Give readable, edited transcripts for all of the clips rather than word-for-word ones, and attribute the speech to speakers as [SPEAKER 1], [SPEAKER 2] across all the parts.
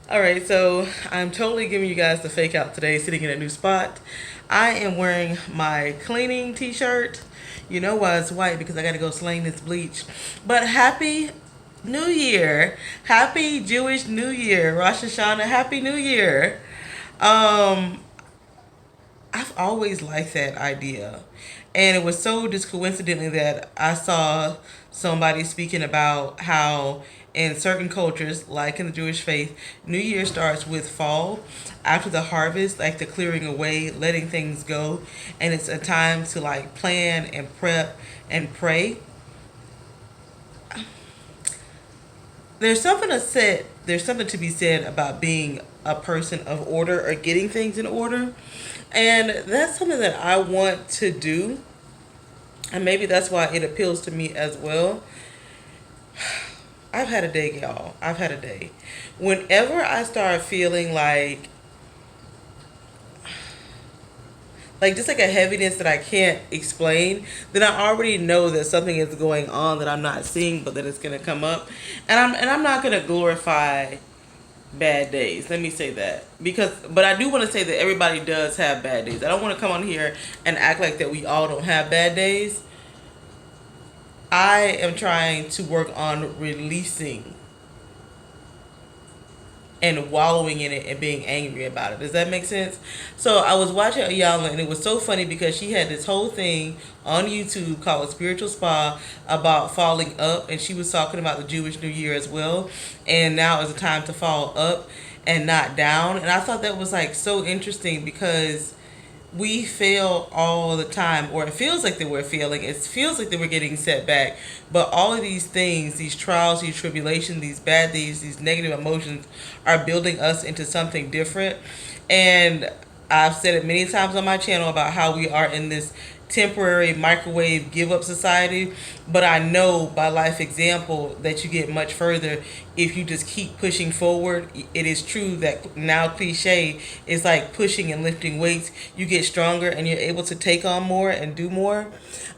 [SPEAKER 1] All right, so I'm totally giving you guys the fake out today, sitting in a new spot. I am wearing my cleaning t-shirt. You know why it's white? Because I got to go sling this bleach. But happy New Year. Happy Jewish New Year. Rosh Hashanah, Happy New Year. Um, I've always liked that idea. And it was so just coincidentally that I saw somebody speaking about how in certain cultures, like in the Jewish faith, New Year starts with fall. After the harvest, like the clearing away, letting things go. And it's a time to like plan and prep and pray. There's something to be said about being a person of order or getting things in order. And that's something that I want to do. And maybe that's why it appeals to me as well. I've had a day, y'all. I've had a day. Whenever I start feeling like just like a heaviness that I can't explain, then I already know that something is going on that I'm not seeing, but that it's gonna come up. And I'm not gonna glorify bad days. Let me say that. But I do want to say that everybody does have bad days. I don't want to come on here and act like that we all don't have bad days. I am trying to work on releasing and wallowing in it and being angry about it. Does that make sense? So I was watching Ayala and it was so funny because she had this whole thing on YouTube called Spiritual Spa about falling up, and she was talking about the Jewish New Year as well. And now is the time to fall up and not down. And I thought that was like so interesting because we fail all the time, or it feels like that we're failing. It feels like that we're getting set back. But all of these things, these trials, these tribulations, these bad things, these negative emotions are building us into something different. And I've said it many times on my channel about how we are in this temporary microwave give up society, but I know by life example that you get much further if you just keep pushing forward. It is true that now cliche is like pushing and lifting weights. You get stronger and you're able to take on more and do more.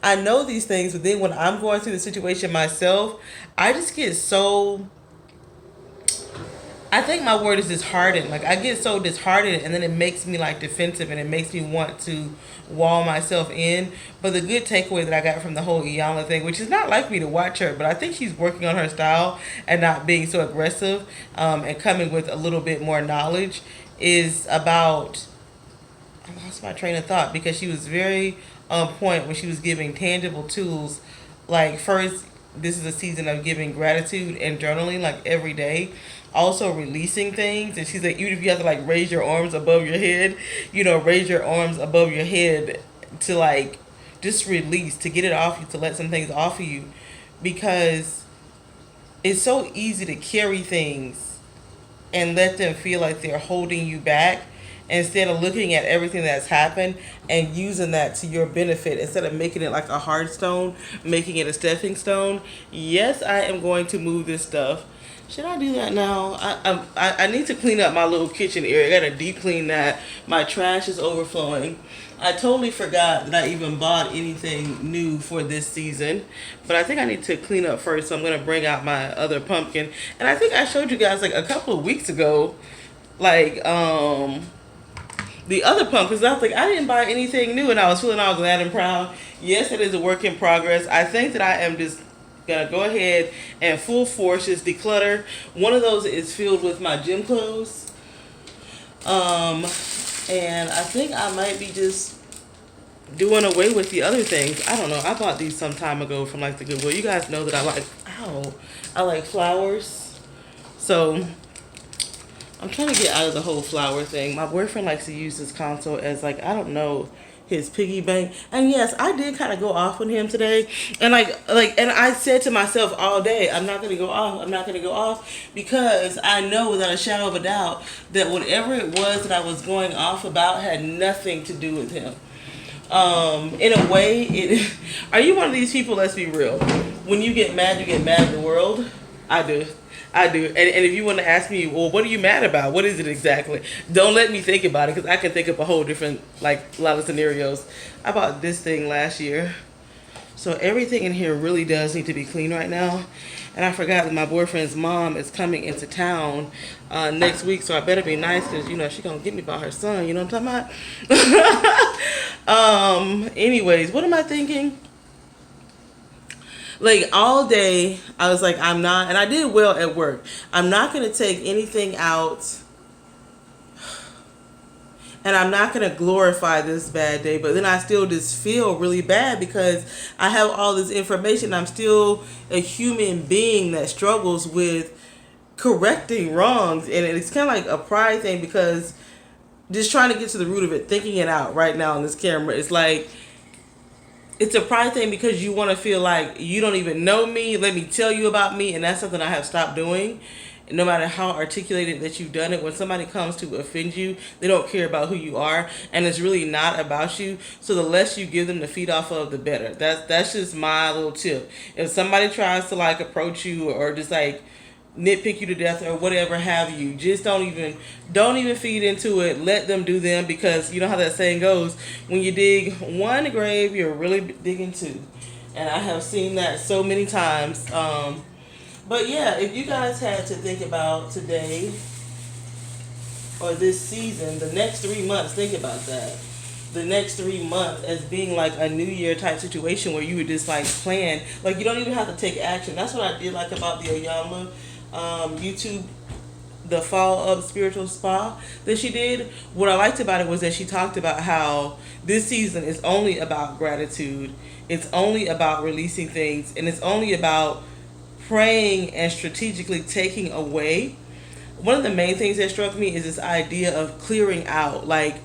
[SPEAKER 1] I know these things, but then when I'm going through the situation myself, I just get so, I think my word is disheartened. Like I get so disheartened, and then it makes me like defensive, and it makes me want to wall myself in. But the good takeaway that I got from the whole Iyanla thing, which is not like me to watch her, but I think she's working on her style and not being so aggressive, and coming with a little bit more knowledge, is about. I lost my train of thought because she was very on point when she was giving tangible tools. Like first, this is a season of giving gratitude and journaling like every day. Also releasing things, and she's like, even if you have to like raise your arms above your head, raise your arms above your head to like just release, to get it off you, to let some things off of you, because it's so easy to carry things and let them feel like they're holding you back, instead of looking at everything that's happened and using that to your benefit, instead of making it like a hard stone, making it a stepping stone. Yes, I am going to move this stuff. Should I do that now? I need to clean up my little kitchen area. I gotta deep clean that. My trash is overflowing. I totally forgot that I even bought anything new for this season, but I think I need to clean up first. So I'm gonna bring out my other pumpkin, and I think I showed you guys like a couple of weeks ago, like the other pumpkins. I was like, I didn't buy anything new, and I was feeling all glad and proud. Yes, it is a work in progress. I think that I am just gonna go ahead and full force just declutter. One of those is filled with my gym clothes, and I think I might be just doing away with the other things. I don't know. I bought these some time ago from like the Goodwill. You guys know that I like flowers, so I'm trying to get out of the whole flower thing. My boyfriend likes to use this console as like, I don't know, his piggy bank. And yes, I did kind of go off on him today. And and I said to myself all day, I'm not going to go off. I'm not going to go off, because I know without a shadow of a doubt that whatever it was that I was going off about had nothing to do with him. In a way, are you one of these people? Let's be real. When you get mad at the world. I do. I do. And if you want to ask me, well, what are you mad about? What is it exactly? Don't let me think about it, because I can think of a whole different, like, a lot of scenarios. I bought this thing last year. So everything in here really does need to be clean right now. And I forgot that my boyfriend's mom is coming into town next week, so I better be nice because she gonna get me about her son. You know what I'm talking about? Anyways, what am I thinking? Like all day, I was like, I'm not, and I did well at work. I'm not gonna take anything out, and I'm not going to glorify this bad day, but then I still just feel really bad because I have all this information. I'm still a human being that struggles with correcting wrongs, and it's kind of like a pride thing because just trying to get to the root of it, thinking it out right now on this camera, it's like it's a pride thing because you want to feel like you don't even know me. Let me tell you about me, and that's something I have stopped doing. No matter how articulated that you've done it, when somebody comes to offend you, they don't care about who you are, and it's really not about you. So the less you give them to feed off of, the better. That's just my little tip. If somebody tries to like approach you or just like nitpick you to death or whatever have you, just don't even feed into it. Let them do them, because you know how that saying goes, when you dig one grave, you're really digging two. And I have seen that so many times. But yeah, if you guys had to think about today or this season, the next 3 months, think about that. The next 3 months as being like a new year type situation where you would just like plan, like you don't even have to take action. That's what I did like about the Oyama YouTube, the Fall Up Spiritual Spa that she did. What I liked about it was that she talked about how this season is only about gratitude. It's only about releasing things, and it's only about praying and strategically taking away. One of the main things that struck me is this idea of clearing out. Like,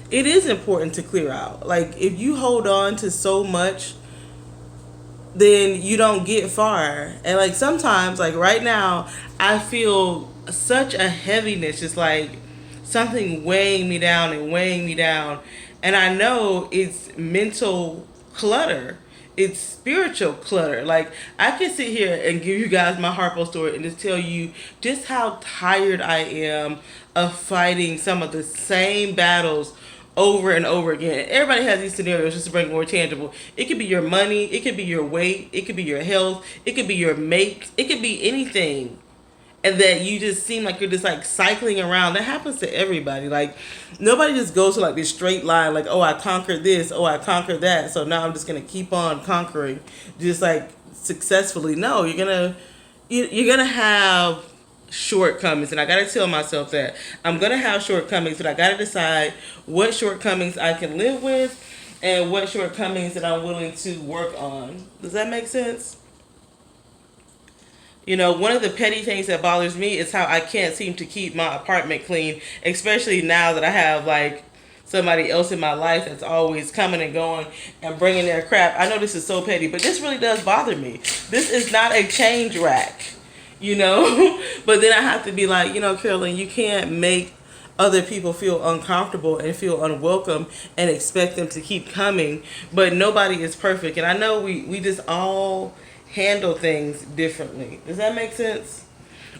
[SPEAKER 1] it is important to clear out. Like, if you hold on to so much, then you don't get far. And like sometimes, like right now, I feel such a heaviness, just like something weighing me down and weighing me down. And I know it's mental clutter. It's spiritual clutter. Like, I can sit here and give you guys my Harpo story and just tell you just how tired I am of fighting some of the same battles over and over again. Everybody has these scenarios, just to bring more tangible. It could be your money, it could be your weight, it could be your health, it could be your mate, it could be anything. And that you just seem like you're just like cycling around. That happens to everybody. Like, nobody just goes to like this straight line, like, oh, I conquered this, oh, I conquered that, so now I'm just gonna keep on conquering, just like successfully. No, you're gonna have shortcomings, and I gotta tell myself that I'm gonna have shortcomings, but I gotta decide what shortcomings I can live with and what shortcomings that I'm willing to work on. Does that make sense? One of the petty things that bothers me is how I can't seem to keep my apartment clean, especially now that I have like somebody else in my life that's always coming and going and bringing their crap. I know this is so petty, but this really does bother me. This is not a change rack. But then I have to be like, Carolyn, you can't make other people feel uncomfortable and feel unwelcome and expect them to keep coming. But nobody is perfect, and I know we just all handle things differently. Does that make sense?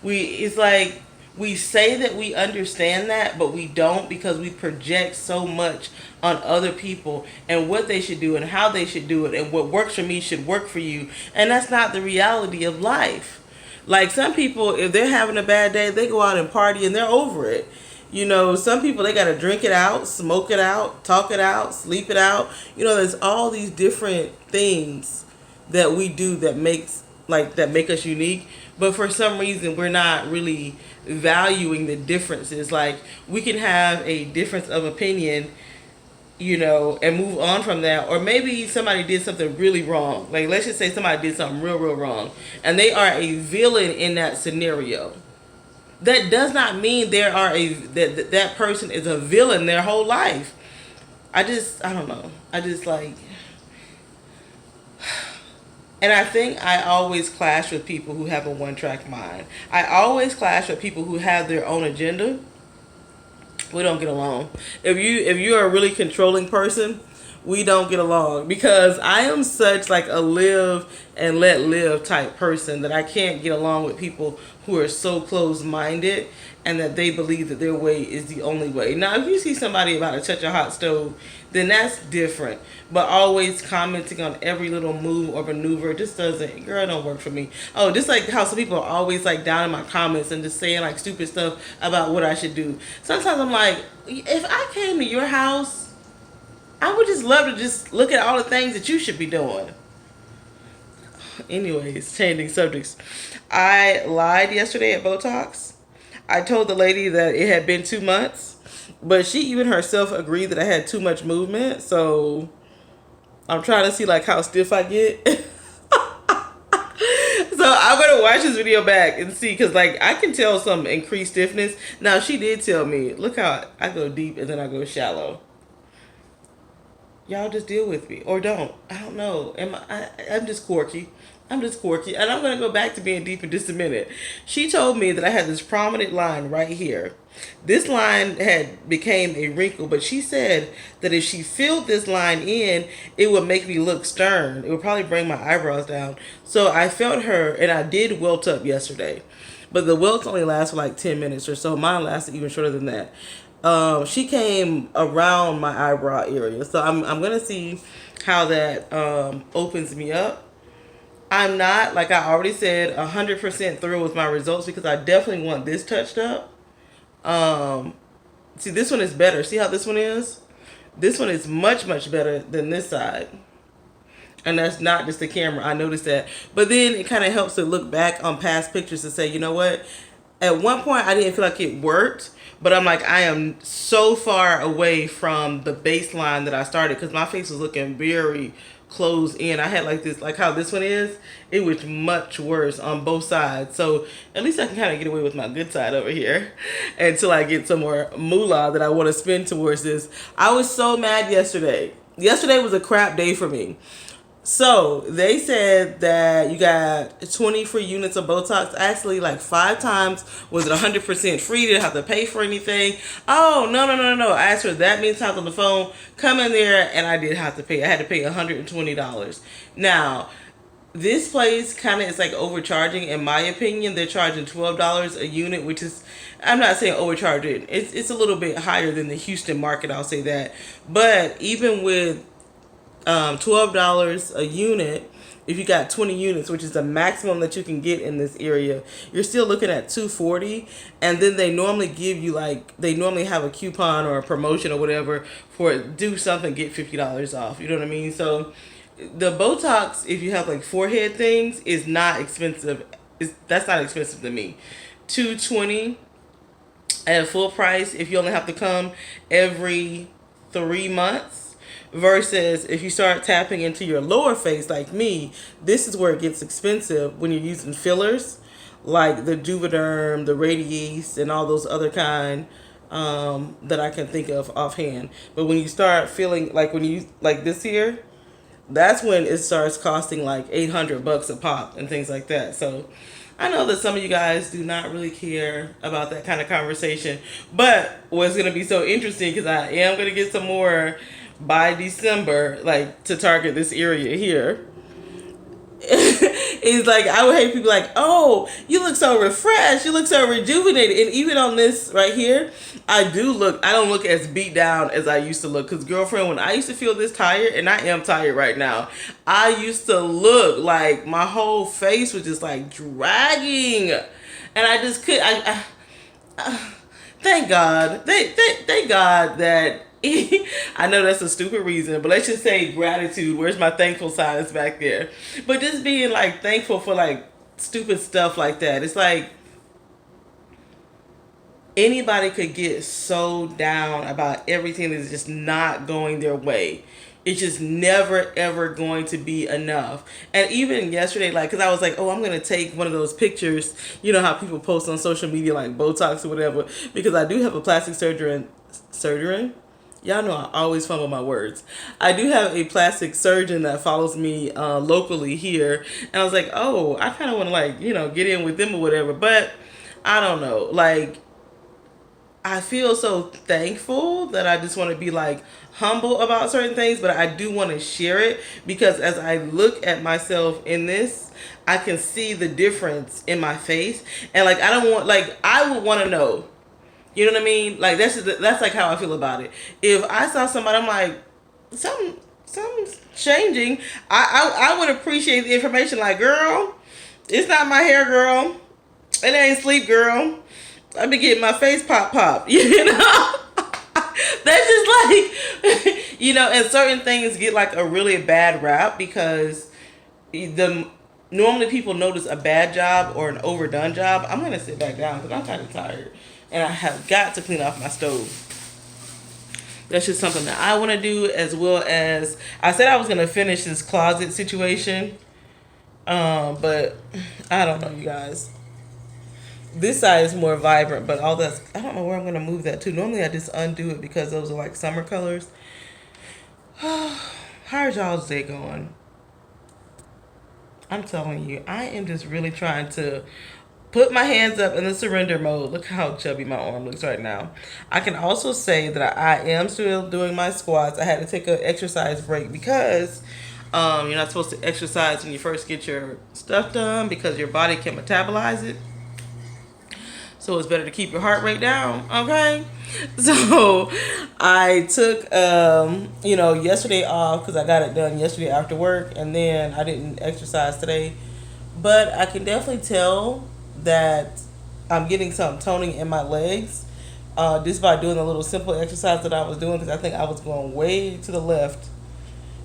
[SPEAKER 1] It's like we say that we understand that, but we don't, because we project so much on other people and what they should do and how they should do it, and what works for me should work for you, and that's not the reality of life. Like, some people, if they're having a bad day, they go out and party and they're over it. Some people, they got to drink it out, smoke it out, talk it out, sleep it out. There's all these different things that we do that make us unique, but for some reason we're not really valuing the differences. Like, we can have a difference of opinion, and move on from that. Or maybe somebody did something really wrong. Like, let's just say somebody did something real, real wrong, and they are a villain in that scenario. That does not mean that person is a villain their whole life. I don't know. I just like, and I think I always clash with people who have a one-track mind. I always clash with people who have their own agenda. We don't get along. If you're a really controlling person, we don't get along, because I am such like a live and let live type person that I can't get along with people who are so closed-minded and that they believe that their way is the only way. Now, if you see somebody about to touch a hot stove, then that's different. But always commenting on every little move or maneuver just doesn't, girl, don't work for me. Oh, just like how some people are always like down in my comments and just saying like stupid stuff about what I should do. Sometimes I'm like, if I came to your house, I would just love to just look at all the things that you should be doing. Anyways, changing subjects. I lied yesterday at Botox. I told the lady that it had been 2 months, but she even herself agreed that I had too much movement. So I'm trying to see like how stiff I get. So I'm gonna watch this video back and see, because like I can tell some increased stiffness. Now she did tell me, look how I go deep and then I go shallow. Y'all just deal with me or don't. I don't know. I'm just quirky. I'm just quirky. And I'm going to go back to being deep in just a minute. She told me that I had this prominent line right here. This line had became a wrinkle, but she said that if she filled this line in, it would make me look stern. It would probably bring my eyebrows down. So I felt her, and I did welt up yesterday. But the welts only last for like 10 minutes or so. Mine lasted even shorter than that. She came around my eyebrow area. So I'm going to see how that opens me up. I'm not, like I already said, 100% through with my results because I definitely want this touched up. See, this one is better. See how this one is? This one is much, much better than this side. And that's not just the camera. I noticed that. But then it kind of helps to look back on past pictures and say, you know what? At one point, I didn't feel like it worked. But I'm like, I am so far away from the baseline that I started because my face was looking very closed in. I had like this, like how this one is. It was much worse on both sides. So at least I can kind of get away with my good side over here until I get some more moolah that I want to spend towards this. I was so mad yesterday. Yesterday was a crap day for me. So they said that you got 20 free units of Botox. Actually, like 5 times. Was it 100% free? Didn't have to pay for anything. Oh, no. I asked her that many times on the phone. Come in there, and I did have to pay. I had to pay $120. Now, this place kind of is like overcharging, in my opinion. They're charging $12 a unit, which is, I'm not saying overcharging. It's a little bit higher than the Houston market, I'll say that. But even with $12 a unit, if you got 20 units, which is the maximum that you can get in this area, you're still looking at $240. And then they normally give you they normally have a coupon or a promotion or whatever for do something, get $50 off. You know what I mean? So the Botox, if you have like forehead things, is not expensive. That's not expensive to me. $220 at full price if you only have to come every 3 months. Versus if you start tapping into your lower face like me, this is where it gets expensive when you're using fillers like the Juvederm, the Radiesse, and all those other kind that I can think of offhand. But when you start feeling like when you like this here, that's when it starts costing like $800 a pop and things like that. So I know that some of you guys do not really care about that kind of conversation. But what's going to be so interesting, because I am going to get some more by December, like to target this area here. It's like, I would hate people like, oh, you look so refreshed, you look so rejuvenated. And even on this right here, I don't look as beat down as I used to look. Because girlfriend, when I used to feel this tired, and I am tired right now, I used to look like my whole face was just like dragging. And I just could, thank God, thank God that, I know that's a stupid reason, but let's just say gratitude. Where's my thankful signs back there? But just being like thankful for like stupid stuff like that. It's like anybody could get so down about everything that's just not going their way. It's just never, ever going to be enough. And even yesterday, like, because I was like, oh, I'm going to take one of those pictures. You know how people post on social media, like Botox or whatever. Because I do have a plastic surgeon. Y'all know I always fumble my words. I do have a plastic surgeon that follows me locally here. And I was like, oh, I kind of want to, like, get in with them or whatever. But I don't know. Like, I feel so thankful that I just want to be, like, humble about certain things. But I do want to share it because as I look at myself in this, I can see the difference in my face. And, like, I don't want, like, I would want to know. You know what I mean? Like that's like how I feel about it. If I saw somebody, I'm like, something's changing. I would appreciate the information. Like, girl, it's not my hair, girl. It ain't sleep, girl. I be getting my face pop. You know, that's just like, and certain things get like a really bad rap because the normally people notice a bad job or an overdone job. I'm gonna sit back down because I'm kind of tired, and I have got to clean off my stove. That's just something that I want to do, as well as I said I was gonna finish this closet situation. But I don't know, you guys. This side is more vibrant, but all that's I don't know where I'm gonna move that to. Normally I just undo it because those are like summer colors. How's y'all's day going? I'm telling you, I am just really trying to put my hands up in the surrender mode. Look how chubby my arm looks right now. I can also say that I am still doing my squats. I had to take an exercise break because you're not supposed to exercise when you first get your stuff done because your body can metabolize it. So it's better to keep your heart rate down, okay? So I took, yesterday off because I got it done yesterday after work, and then I didn't exercise today. But I can definitely tell that I'm getting some toning in my legs just by doing the little simple exercise that I was doing because I think I was going way to the left.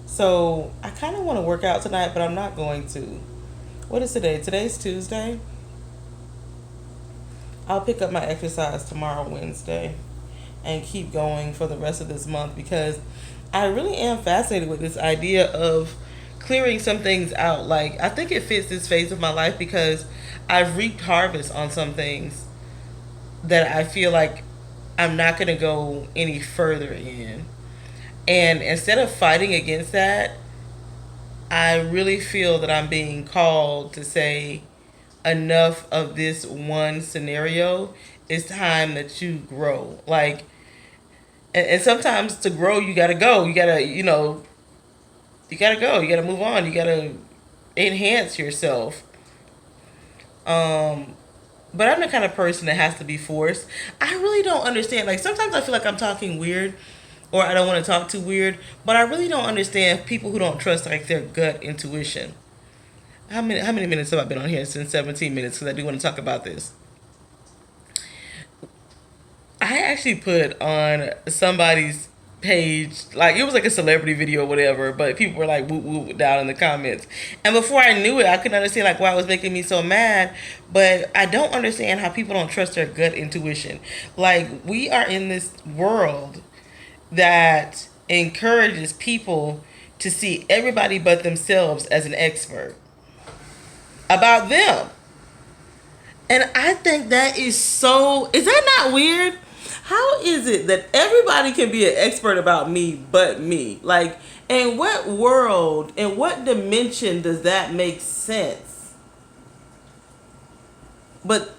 [SPEAKER 1] So I kind of want to work out tonight, but I'm not going to. What is today? Today's Tuesday. I'll pick up my exercise tomorrow, Wednesday, and keep going for the rest of this month because I really am fascinated with this idea of clearing some things out. Like, I think it fits this phase of my life because I've reaped harvest on some things that I feel like I'm not going to go any further in. And instead of fighting against that, I really feel that I'm being called to say, enough of this one scenario. It's time that you grow. Like, and sometimes to grow, you gotta go. You gotta, you gotta go. You gotta move on. You gotta enhance yourself. But I'm the kind of person that has to be forced. I really don't understand. Like, sometimes I feel like I'm talking weird, or I don't want to talk too weird. But I really don't understand people who don't trust like their gut intuition. How many minutes have I been on here? Since 17 minutes, because I do want to talk about this. I actually put on somebody's page, like it was like a celebrity video or whatever, but people were like whoop whoop down in the comments. And before I knew it, I couldn't understand like why it was making me so mad. But I don't understand how people don't trust their gut intuition. Like, we are in this world that encourages people to see everybody but themselves as an expert about them. And I think that is that not weird? How is it that everybody can be an expert about me but me? Like, in what world, in what dimension does that make sense? But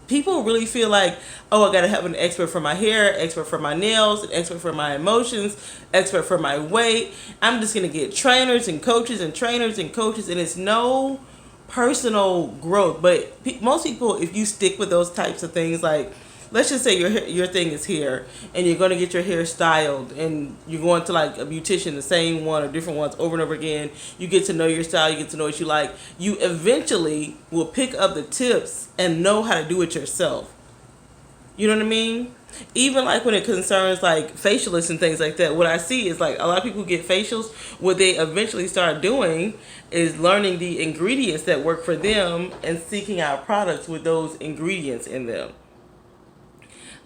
[SPEAKER 1] people really feel like, oh, I gotta have an expert for my hair, expert for my nails, an expert for my emotions, expert for my weight. I'm just gonna get trainers and coaches and trainers and coaches, and it's no personal growth. But most people, if you stick with those types of things, like, let's just say your thing is hair, and you're going to get your hair styled, and you're going to like a beautician, the same one or different ones over and over again. You get to know your style, you get to know what you like. You eventually will pick up the tips and know how to do it yourself. You know what I mean? Even like when it concerns like facialists and things like that, what I see is like a lot of people who get facials, what they eventually start doing is learning the ingredients that work for them and seeking out products with those ingredients in them.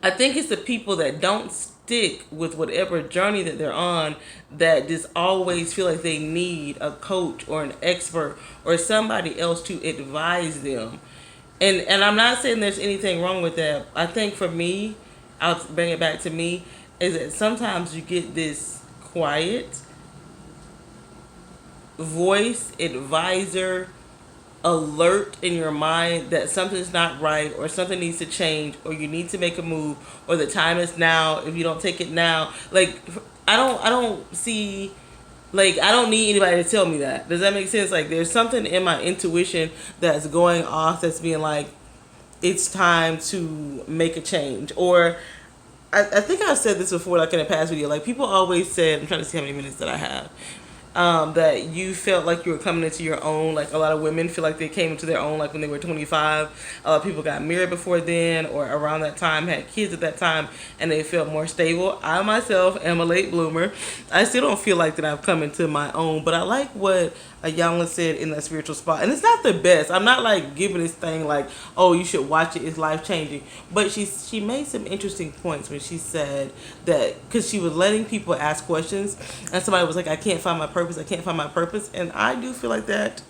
[SPEAKER 1] I think it's the people that don't stick with whatever journey that they're on that just always feel like they need a coach or an expert or somebody else to advise them. And I'm not saying there's anything wrong with that. I think for me, I'll bring it back to me, is that sometimes you get this quiet voice, advisor, alert in your mind that something's not right or something needs to change or you need to make a move or the time is now. If you don't take it now, like, I don't see, like, I don't need anybody to tell me that. Does that make sense? Like, there's something in my intuition that's going off that's being like, it's time to make a change. Or I think I've said this before, like in a past video. Like people always said, I'm trying to see how many minutes that I have. That you felt like you were coming into your own. Like a lot of women feel like they came into their own like when they were 25. A lot of people got married before then or around that time, had kids at that time, and they felt more stable. I myself am a late bloomer. I still don't feel like that I've come into my own, but I like what Ayanla said in that spiritual spot. And it's not the best. I'm not like giving this thing like, oh, you should watch it, it's life changing. But she made some interesting points when she said that, because she was letting people ask questions, and somebody was like, I can't find my purpose, I can't find my purpose. And I do feel like that.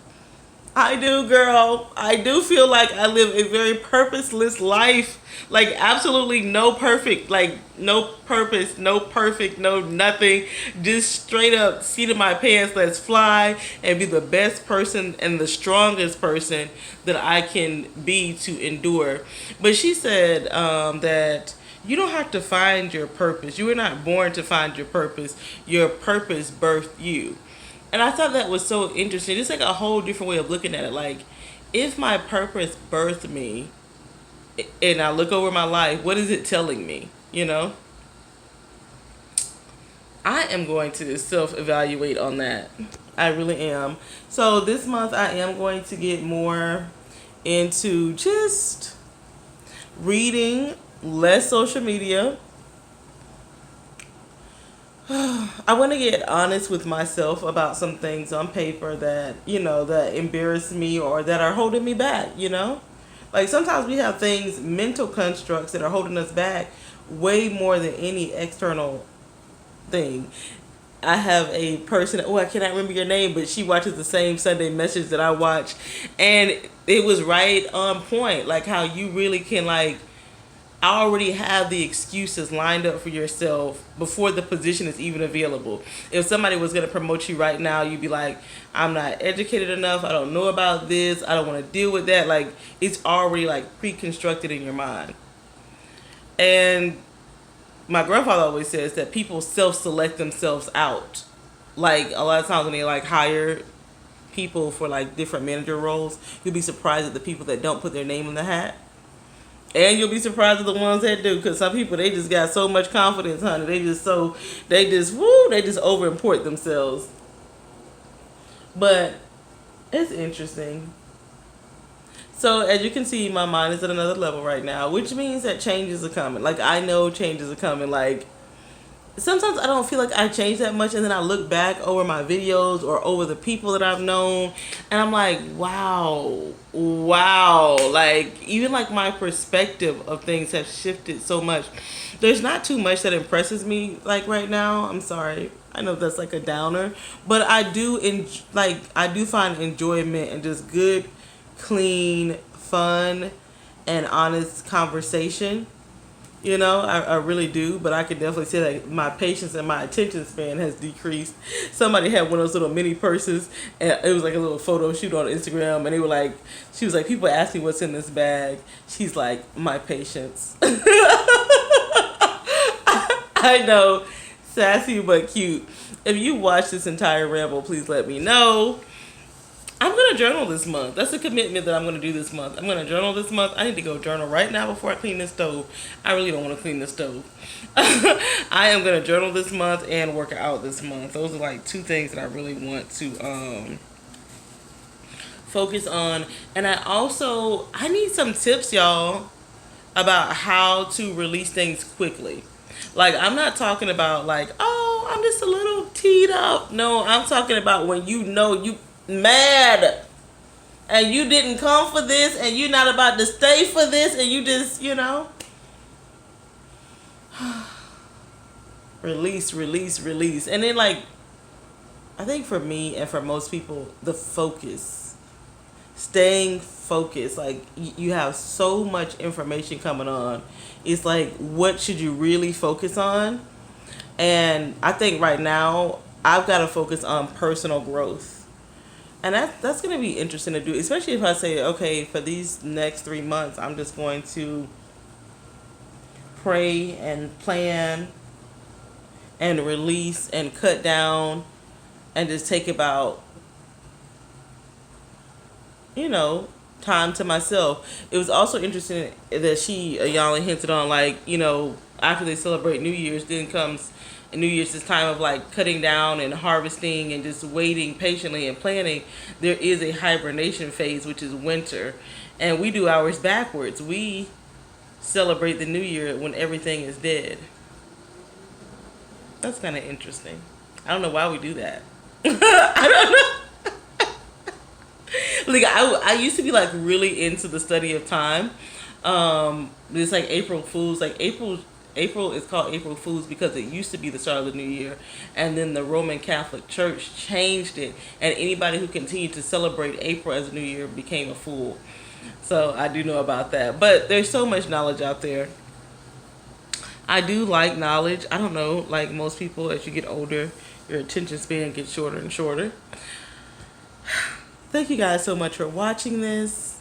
[SPEAKER 1] I do, girl. I do feel like I live a very purposeless life. Like, absolutely no perfect, like, no purpose, no perfect, no nothing. Just straight up seat of my pants, let's fly and be the best person and the strongest person that I can be to endure. But she said that you don't have to find your purpose. You were not born to find your purpose. Your purpose birthed you. And I thought that was so interesting. It's like a whole different way of looking at it. Like, if my purpose birthed me and I look over my life, what is it telling me? You know? I am going to self-evaluate on that. I really am. So this month I am going to get more into just reading, less social media. I want to get honest with myself about some things on paper that, that embarrass me or that are holding me back, Like sometimes we have things, mental constructs that are holding us back way more than any external thing. I have a person, I cannot remember your name, but she watches the same Sunday message that I watch. And it was right on point. Like how you really can already have the excuses lined up for yourself before the position is even available. If somebody was going to promote you right now, you'd be like, I'm not educated enough. I don't know about this. I don't want to deal with that. Like, it's already pre-constructed in your mind. And my grandfather always says that people self-select themselves out. Like, a lot of times when they hire people for different manager roles, you'll be surprised at the people that don't put their name in the hat. And you'll be surprised at the ones that do, because some people, they just got so much confidence, honey. They just over-import themselves. But it's interesting. So as you can see, my mind is at another level right now, which means that changes are coming. I know changes are coming. Sometimes I don't feel like I change that much, and then I look back over my videos or over the people that I've known, and I'm like, wow. Even my perspective of things have shifted so much. There's not too much that impresses me right now. I'm sorry. I know that's a downer, but I do I do find enjoyment in just good, clean, fun, and honest conversation. I really do, but I can definitely say that my patience and my attention span has decreased. Somebody had one of those little mini purses, and it was a little photo shoot on Instagram, and they were she was people ask me what's in this bag. She's like, my patience. I know, sassy but cute. If you watch this entire ramble, please let me know. I'm going to journal this month. That's a commitment that I'm going to do this month. I'm going to journal this month. I need to go journal right now before I clean this stove. I really don't want to clean the stove. I am going to journal this month and work out this month. Those are two things that I really want to focus on. And I need some tips, y'all, about how to release things quickly. I'm not talking about oh, I'm just a little teed up. No, I'm talking about when you mad and you didn't come for this and you're not about to stay for this and you just release and then I think for me and for most people, the focus, staying focused, you have so much information coming on, it's what should you really focus on? And I think right now I've got to focus on personal growth. And that's going to be interesting to do, especially if I say, okay, for these next 3 months, I'm just going to pray and plan and release and cut down and just take about, time to myself. It was also interesting that she, Ayala, hinted on, like, after they celebrate New Year's, then comes New Year's, this time of like cutting down and harvesting and just waiting patiently and planning. There is a hibernation phase, which is winter, and we do ours backwards. We celebrate the New Year when everything is dead. That's kind of interesting. I don't know why we do that. I don't know. Like I used to be like really into the study of time. It's like April Fools. Like April is called April Fools because it used to be the start of the new year, and then the Roman Catholic Church changed it, and anybody who continued to celebrate April as a new year became a fool. So I do know about that. But there's so much knowledge out there. I do like knowledge. I don't know, like most people, as you get older, your attention span gets shorter and shorter. Thank you guys so much for watching this.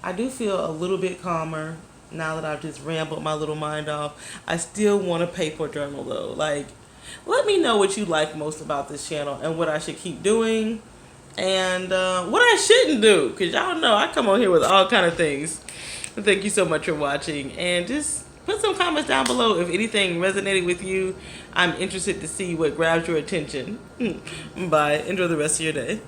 [SPEAKER 1] I do feel a little bit calmer now that I've just rambled my little mind off. I still want a paper journal though. Like, let me know what you like most about this channel and what I should keep doing and what I shouldn't do. Because y'all know I come on here with all kind of things. Thank you so much for watching. And just put some comments down below if anything resonated with you. I'm interested to see what grabs your attention. Bye. Enjoy the rest of your day.